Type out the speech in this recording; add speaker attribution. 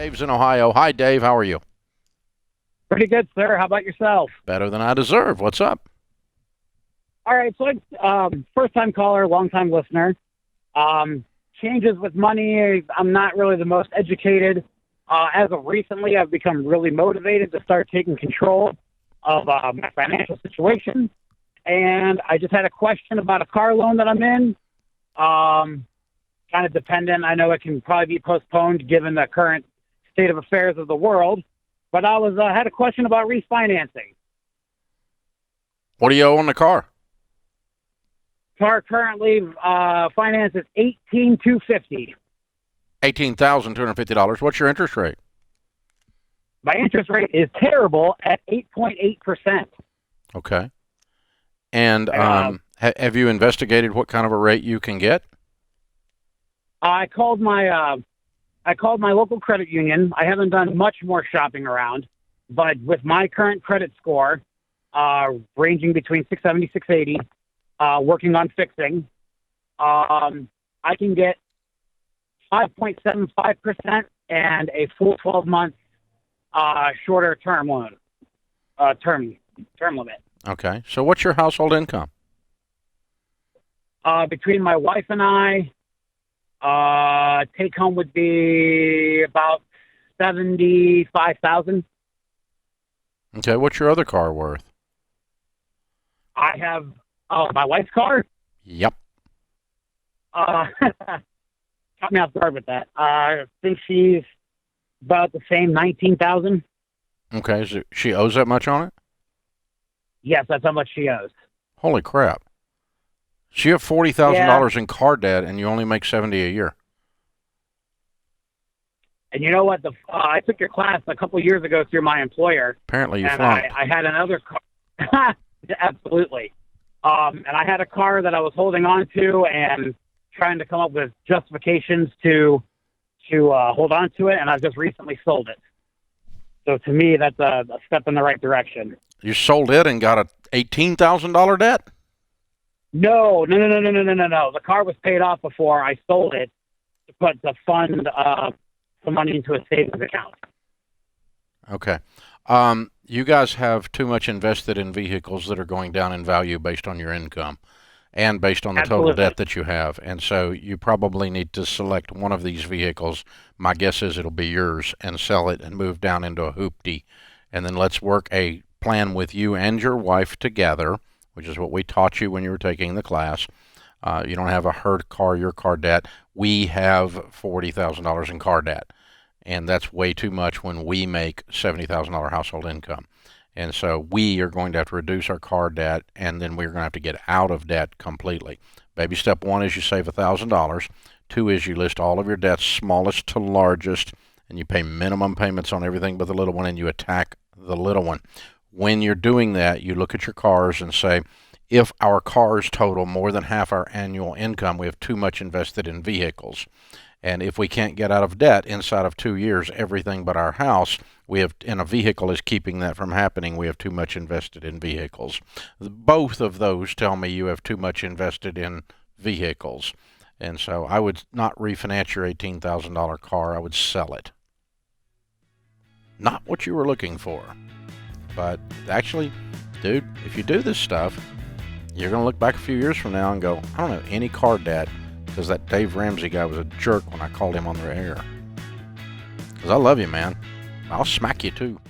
Speaker 1: Dave's in Ohio. Hi, Dave. How are you?
Speaker 2: Pretty good, sir. How about yourself?
Speaker 1: Better than I deserve. What's up?
Speaker 2: All right, so first-time caller, long-time listener. Changes with money, I'm not really the most educated. As of recently, I've become really motivated to start taking control of my financial situation. And I just had a question about a car loan that I'm in. Kind of dependent. I know it can probably be postponed given the current state of affairs of the world. But I had a question about refinancing.
Speaker 1: What do you owe on the car?
Speaker 2: Car currently finance is $18,250.
Speaker 1: $18,250. What's your interest rate?
Speaker 2: My interest rate is terrible at 8.8%.
Speaker 1: Okay. And have you investigated what kind of a rate you can get?
Speaker 2: I called my local credit union. I haven't done much more shopping around, but with my current credit score, ranging between 670, 680, working on fixing, I can get 5.75% and a full 12 months shorter term loan, term limit.
Speaker 1: Okay. So what's your household income?
Speaker 2: Between my wife and I, take home would be about $75,000.
Speaker 1: Okay. What's your other car worth?
Speaker 2: I have my wife's car.
Speaker 1: Yep.
Speaker 2: Caught me off guard with that. I think she's about the same, $19,000.
Speaker 1: Okay. So she owes that much on it?
Speaker 2: Yes, that's how much she owes.
Speaker 1: Holy crap. So you have $40,000 in car debt and you only make $70 a year.
Speaker 2: And you know what? I took your class a couple of years ago through my employer.
Speaker 1: Apparently you
Speaker 2: and
Speaker 1: flunked.
Speaker 2: I had another car. Absolutely. And I had a car that I was holding on to and trying to come up with justifications to hold on to it, and I've just recently sold it. So to me, that's a step in the right direction.
Speaker 1: You sold it and got a $18,000 debt?
Speaker 2: No. The car was paid off before I sold it to fund some money into a savings account.
Speaker 1: Okay. You guys have too much invested in vehicles that are going down in value based on your income and based on the total debt that you have. And so you probably need to select one of these vehicles. My guess is it'll be yours, and sell it and move down into a hoopty. And then let's work a plan with you and your wife together, which is what we taught you when you were taking the class. You don't have your car debt. We have $40,000 in car debt. And that's way too much when we make $70,000 household income. And so we are going to have to reduce our car debt, and then we're going to have to get out of debt completely. Baby step one is you save $1,000. Two is you list all of your debts, smallest to largest, and you pay minimum payments on everything but the little one, and you attack the little one. When you're doing that, you look at your cars and say, if our cars total more than half our annual income, we have too much invested in vehicles. And if we can't get out of debt inside of 2 years, everything but our house, and a vehicle is keeping that from happening, we have too much invested in vehicles. Both of those tell me you have too much invested in vehicles. And so I would not refinance your $18,000 car. I would sell it. Not what you were looking for. But actually, dude, if you do this stuff, you're going to look back a few years from now and go, I don't have any car debt, because that Dave Ramsey guy was a jerk when I called him on the air. Because I love you, man. I'll smack you too.